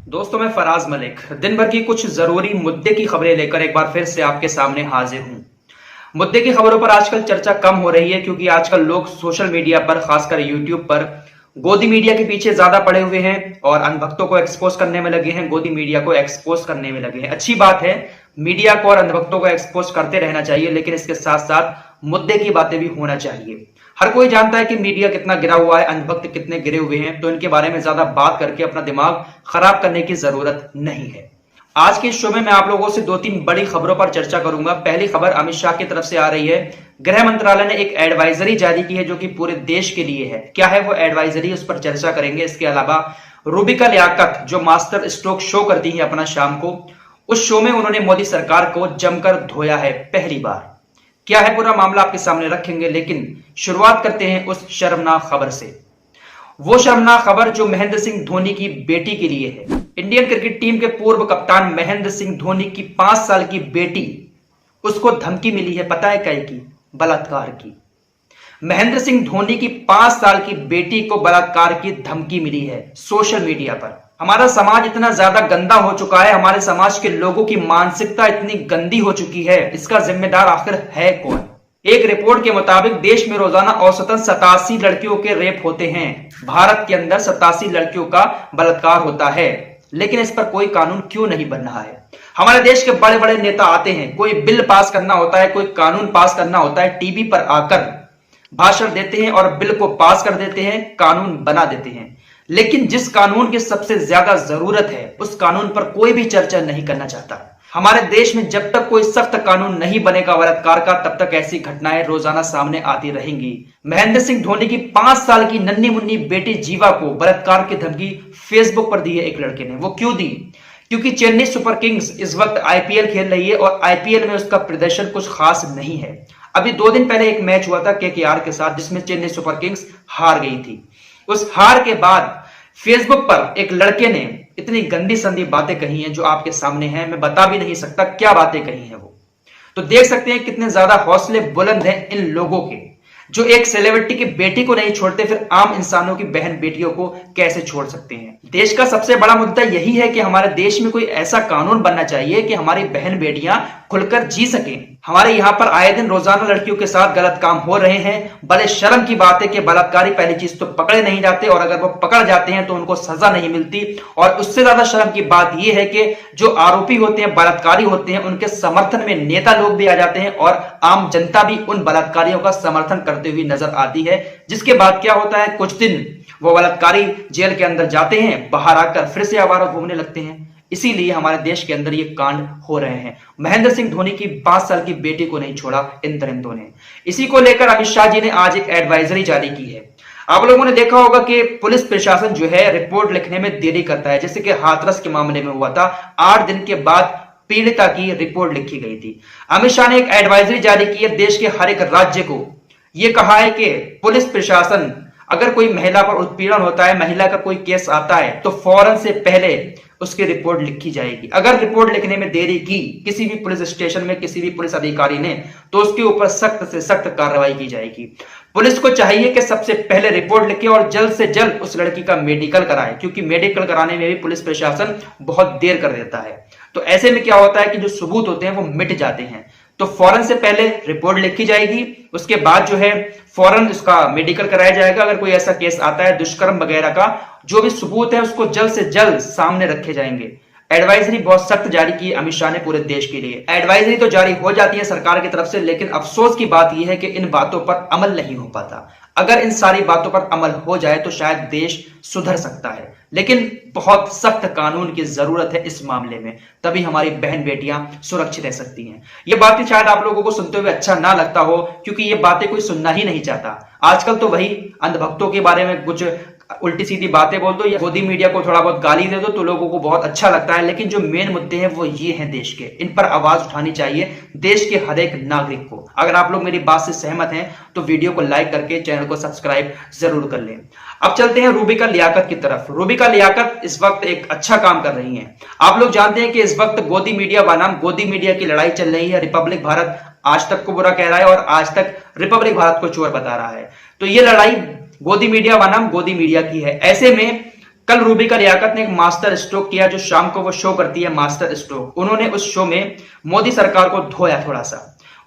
दोस्तों, मैं फराज मलिक दिन भर की कुछ जरूरी मुद्दे की खबरें लेकर एक बार फिर से आपके सामने हाजिर हूं। मुद्दे की खबरों पर आजकल चर्चा कम हो रही है क्योंकि आजकल लोग सोशल मीडिया पर, खासकर यूट्यूब पर गोदी मीडिया के पीछे ज्यादा पड़े हुए हैं और अंधभक्तों को एक्सपोज करने में लगे हैं, गोदी मीडिया को एक्सपोज करने में लगे हैं। अच्छी बात है, मीडिया को और अंधभक्तों को एक्सपोज करते रहना चाहिए, लेकिन इसके साथ साथ मुद्दे की बातें भी होना चाहिए। हर कोई जानता है कि मीडिया कितना गिरा हुआ है, अंधभक्त कितने गिरे हुए हैं, तो इनके बारे में ज्यादा बात करके अपना दिमाग खराब करने की जरूरत नहीं है। आज के इस शो में मैं आप लोगों से दो तीन बड़ी खबरों पर चर्चा करूंगा। पहली खबर अमित शाह की तरफ से आ रही है। गृह मंत्रालय ने एक एडवाइजरी जारी की है जो कि पूरे देश के लिए है। क्या है वो एडवाइजरी, उस पर चर्चा करेंगे। इसके अलावा रूबिका लियाकत जो मास्टर स्ट्रोक शो करती है अपना शाम को, उस शो में उन्होंने मोदी सरकार को जमकर धोया है पहली बार। क्या है पूरा मामला आपके सामने रखेंगे, लेकिन शुरुआत करते हैं उस शर्मनाक खबर से। वो शर्मनाक खबर जो महेंद्र सिंह धोनी की बेटी के लिए है। इंडियन क्रिकेट टीम के पूर्व कप्तान महेंद्र सिंह धोनी की 5 साल की बेटी, उसको धमकी मिली है। पता है क्या की? बलात्कार की। महेंद्र सिंह धोनी की 5 साल की बेटी को बलात्कार की धमकी मिली है सोशल मीडिया पर। हमारा समाज इतना ज्यादा गंदा हो चुका है, हमारे समाज के लोगों की मानसिकता इतनी गंदी हो चुकी है, इसका जिम्मेदार आखिर है कौन? एक रिपोर्ट के मुताबिक देश में रोजाना औसतन 87 लड़कियों के रेप होते हैं। भारत के अंदर 87 लड़कियों का बलात्कार होता है, लेकिन इस पर कोई कानून क्यों नहीं बन रहा है? हमारे देश के बड़े बड़े नेता आते हैं, कोई बिल पास करना होता है, कोई कानून पास करना होता है, टीवी पर आकर भाषण देते हैं और बिल को पास कर देते हैं, कानून बना देते हैं। लेकिन जिस कानून की सबसे ज्यादा जरूरत है, उस कानून पर कोई भी चर्चा नहीं करना चाहता। हमारे देश में जब तक कोई सख्त कानून नहीं बनेगा बलात्कार का, तब तक ऐसी घटनाएं रोजाना सामने आती रहेंगी। महेंद्र सिंह धोनी की 5 साल की नन्ही मुन्नी बेटी जीवा को बलात्कार की धमकी फेसबुक पर दी है एक लड़के ने। वो क्यों दी? क्योंकि चेन्नई सुपर किंग्स इस वक्त आईपीएल खेल रही है और आईपीएल में उसका प्रदर्शन कुछ खास नहीं है। अभी 2 दिन पहले एक मैच हुआ था केकेआर के साथ, जिसमें चेन्नई सुपर किंग्स हार गई थी। उस हार के बाद फेसबुक पर एक लड़के ने इतनी गंदी संदी बातें कही हैं जो आपके सामने हैं। मैं बता भी नहीं सकता क्या बातें कही हैं वो। तो देख सकते हैं कितने ज्यादा हौसले बुलंद हैं इन लोगों के, जो एक सेलिब्रिटी की बेटी को नहीं छोड़ते, फिर आम इंसानों की बहन बेटियों को कैसे छोड़ सकते हैं? देश का सबसे बड़ा मुद्दा यही है कि हमारे देश में कोई ऐसा कानून बनना चाहिए कि हमारी बहन बेटियां खुलकर जी सकें। हमारे यहाँ पर आए दिन रोजाना लड़कियों के साथ गलत काम हो रहे हैं। बड़े शर्म की बात है कि बलात्कारी पहली चीज तो पकड़े नहीं जाते, और अगर वो पकड़ जाते हैं तो उनको सजा नहीं मिलती। और उससे ज्यादा शर्म की बात यह है कि जो आरोपी होते हैं, बलात्कारी होते हैं, उनके समर्थन में नेता लोग भी आ जाते हैं और आम जनता भी उन बलात्कारियों का समर्थन करते हुए नजर आती है। जिसके बाद क्या होता है, कुछ दिन वो बलात्कारी जेल के अंदर जाते हैं, बाहर आकर फिर से आवारा घूमने लगते हैं। इसीलिए हमारे देश के अंदर ये कांड हो रहे हैं। महेंद्र सिंह धोनी की 5 साल की बेटी को नहीं छोड़ा इन दरिंदों ने। इसी को लेकर अमित शाह जी ने आज एक एडवाइजरी जारी की है। आप लोगों ने देखा होगा कि पुलिस प्रशासन जो है रिपोर्ट लिखने में देरी करता है, जैसे कि हाथरस के मामले में हुआ था। 8 दिन के बाद पीड़िता की रिपोर्ट लिखी गई थी। अमित शाह ने एक एडवाइजरी जारी की है देश के हर एक राज्य को। यह कहा है कि पुलिस प्रशासन, अगर कोई महिला पर उत्पीड़न होता है, महिला का कोई केस आता है, तो फौरन से पहले उसकी रिपोर्ट लिखी जाएगी। अगर रिपोर्ट लिखने में देरी की किसी भी पुलिस स्टेशन में किसी भी पुलिस अधिकारी ने, तो उसके ऊपर सख्त से सख्त कार्रवाई की जाएगी। पुलिस को चाहिए कि सबसे पहले रिपोर्ट लिखे और जल्द से जल्द उस लड़की का मेडिकल कराए, क्योंकि मेडिकल कराने में भी पुलिस प्रशासन बहुत देर कर देता है। तो ऐसे में क्या होता है कि जो सबूत होते हैं वो मिट जाते हैं। तो फौरन से पहले रिपोर्ट लिखी जाएगी, उसके बाद जो है फौरन उसका मेडिकल कराया जाएगा। अगर कोई ऐसा केस आता है दुष्कर्म वगैरह का, जो भी सबूत है उसको जल्द से जल्द सामने रखे जाएंगे। एडवाइजरी बहुत सख्त जारी की अमित शाह ने पूरे देश के लिए। एडवाइजरी तो जारी हो जाती है सरकार की तरफ से, लेकिन अफसोस की बात यह है कि इन बातों पर अमल नहीं हो पाता। अगर इन सारी बातों पर अमल हो जाए तो शायद देश सुधर सकता है, लेकिन बहुत सख्त कानून की जरूरत है इस मामले में, तभी हमारी बहन बेटियां सुरक्षित रह सकती हैं। ये बातें शायद आप लोगों को सुनते हुए अच्छा ना लगता हो, क्योंकि ये बातें कोई सुनना ही नहीं चाहता। आजकल तो वही अंधभक्तों के बारे में कुछ उल्टी सीधी बातें बोल दो या गोदी मीडिया को थोड़ा बहुत गाली दे दो तो लोगों को बहुत अच्छा लगता है, लेकिन जो मेन मुद्दे हैं वो ये हैं देश के। इन पर आवाज उठानी चाहिए देश के हर एक नागरिक को। अगर आप लोग मेरी बात से सहमत हैं तो वीडियो को लाइक करके चैनल को सब्सक्राइब जरूर कर लें। अब चलते हैं रूबिका लियाकत की तरफ। रूबिका लियाकत इस वक्त एक अच्छा काम कर रही हैं। आप लोग जानते हैं कि इस वक्त गोदी मीडिया बनाम गोदी मीडिया की लड़ाई चल रही है। रिपब्लिक भारत आज तक को बुरा कह रहा है और आज तक रिपब्लिक भारत को चोर बता रहा है। तो ये लड़ाई गोदी मीडिया बनाम गोदी मीडिया की है। ऐसे में कल रूबिका लियाकत ने एक मास्टर स्ट्रोक किया, जो शाम को वो शो करती है मास्टर स्ट्रोक। उन्होंने उस शो में मोदी सरकार को धोया थोड़ा सा।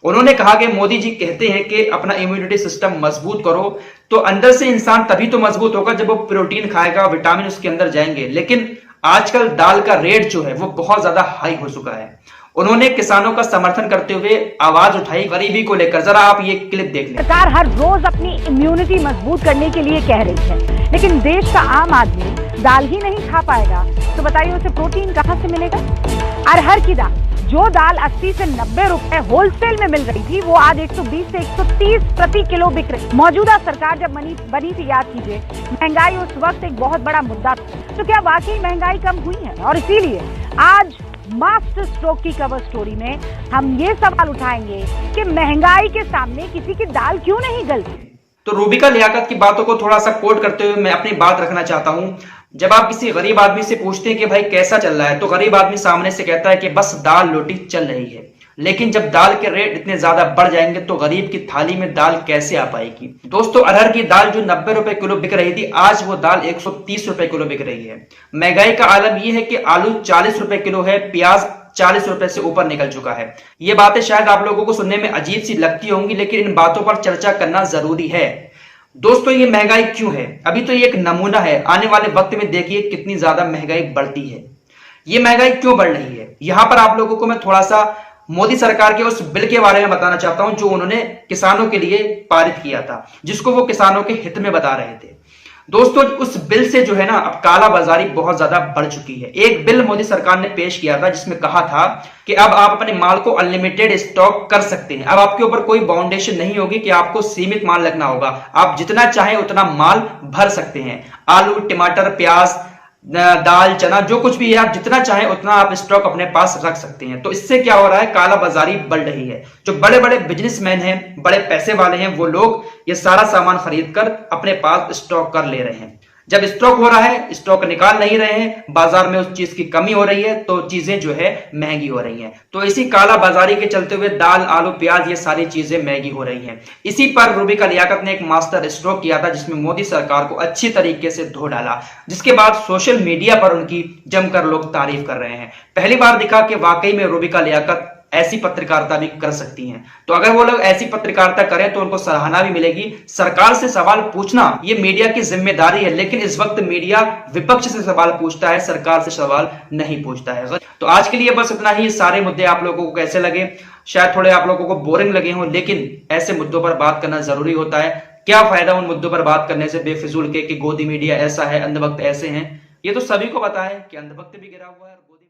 उन्होंने कहा कि मोदी जी कहते हैं कि अपना इम्यूनिटी सिस्टम मजबूत करो, तो अंदर से इंसान तभी तो मजबूत होगा जब वो प्रोटीन खाएगा, विटामिन उसके अंदर जाएंगे। लेकिन आजकल दाल का रेट जो है वो बहुत ज्यादा हाई हो चुका है। उन्होंने किसानों का समर्थन करते हुए आवाज उठाई गरीबी को लेकर। जरा आप ये क्लिप देख लें। सरकार हर रोज अपनी इम्यूनिटी मजबूत करने के लिए कह रही है, लेकिन देश का आम आदमी दाल ही नहीं खा पाएगा तो बताइए उसे प्रोटीन कहां से मिलेगा। अरहर की दाल, जो दाल 80 से 90 रुपए होलसेल में मिल रही थी, वो आज 120 से 130 प्रति किलो बिक रही। मौजूदा सरकार जब बनी थी, याद कीजिए, महंगाई उस वक्त एक बहुत बड़ा मुद्दा था। तो क्या वाकई महंगाई कम हुई है? और इसीलिए आज मास्टर स्ट्रोक की कवर स्टोरी में हम ये सवाल उठाएंगे कि महंगाई के सामने किसी की दाल क्यों नहीं गलती। तो रूबिका लियाकत की बातों को थोड़ा सा कोट करते हुए मैं अपनी बात रखना चाहता हूं। जब आप किसी गरीब आदमी से पूछते हैं कि भाई कैसा चल रहा है, तो गरीब आदमी सामने से कहता है कि बस दाल रोटी चल रही है। लेकिन जब दाल के रेट इतने ज्यादा बढ़ जाएंगे तो गरीब की थाली में दाल कैसे आ पाएगी। दोस्तों, अरहर की दाल जो 90 रुपए किलो बिक रही थी, आज वो दाल 130 रुपए किलो बिक रही है। महंगाई का आलम यह है कि आलू 40 रुपए किलो है, प्याज 40 रुपए से ऊपर निकल चुका है। ये बातें शायद आप लोगों को सुनने में अजीब सी लगती होंगी, लेकिन इन बातों पर चर्चा करना जरूरी है। दोस्तों, ये महंगाई क्यों है? अभी तो ये एक नमूना है, आने वाले वक्त में देखिए कितनी ज्यादा महंगाई बढ़ती है। ये महंगाई क्यों बढ़ रही है? यहां पर आप लोगों को मैं थोड़ा सा मोदी सरकार के उस बिल के बारे में बताना चाहता हूं जो उन्होंने किसानों के लिए पारित किया था, जिसको वो किसानों के हित में बता रहे थे। दोस्तों, उस बिल से जो है ना, अब काला बाजारी बहुत ज्यादा बढ़ चुकी है। एक बिल मोदी सरकार ने पेश किया था जिसमें कहा था कि अब आप अपने माल को अनलिमिटेड स्टॉक कर सकते हैं। अब आपके ऊपर कोई बाउंडेशन नहीं होगी कि आपको सीमित माल रखना होगा, आप जितना चाहें उतना माल भर सकते हैं। आलू, टमाटर, प्याज, दाल, चना, जो कुछ भी है, आप जितना चाहें उतना आप स्टॉक अपने पास रख सकते हैं। तो इससे क्या हो रहा है? काला बाजारी बढ़ रही है। जो बड़े बड़े बिजनेसमैन हैं, बड़े पैसे वाले हैं, वो लोग ये सारा सामान खरीद कर अपने पास स्टॉक कर ले रहे हैं। जब स्टॉक हो रहा है, स्टॉक निकाल नहीं रहे हैं, बाजार में उस चीज की कमी हो रही है, तो चीजें जो है महंगी हो रही हैं। तो इसी काला बाजारी के चलते हुए दाल, आलू, प्याज, ये सारी चीजें महंगी हो रही हैं। इसी पर रूबिका लियाकत ने एक मास्टर स्ट्रोक किया था जिसमें मोदी सरकार को अच्छी तरीके से धो डाला, जिसके बाद सोशल मीडिया पर उनकी जमकर लोग तारीफ कर रहे हैं। पहली बार दिखा कि वाकई में रूबिका लियाकत ऐसी पत्रकारिता भी कर सकती हैं। तो अगर वो लोग ऐसी पत्रकारिता करें तो उनको सराहना भी मिलेगी। सरकार से सवाल पूछना ये मीडिया की जिम्मेदारी है, लेकिन इस वक्त मीडिया विपक्ष से सवाल पूछता है, सरकार से सवाल नहीं पूछता है। तो आज के लिए बस इतना ही। सारे मुद्दे आप लोगों को कैसे लगे? शायद थोड़े आप लोगों को बोरिंग लगे हों, लेकिन ऐसे मुद्दों पर बात करना जरूरी होता है। क्या फायदा उन मुद्दों पर बात करने से बेफिजूल के कि गोदी मीडिया ऐसा है, अंधभक्त ऐसे हैं। ये तो सभी को पता है कि अंधभक्त भी गिरा हुआ है और गोदी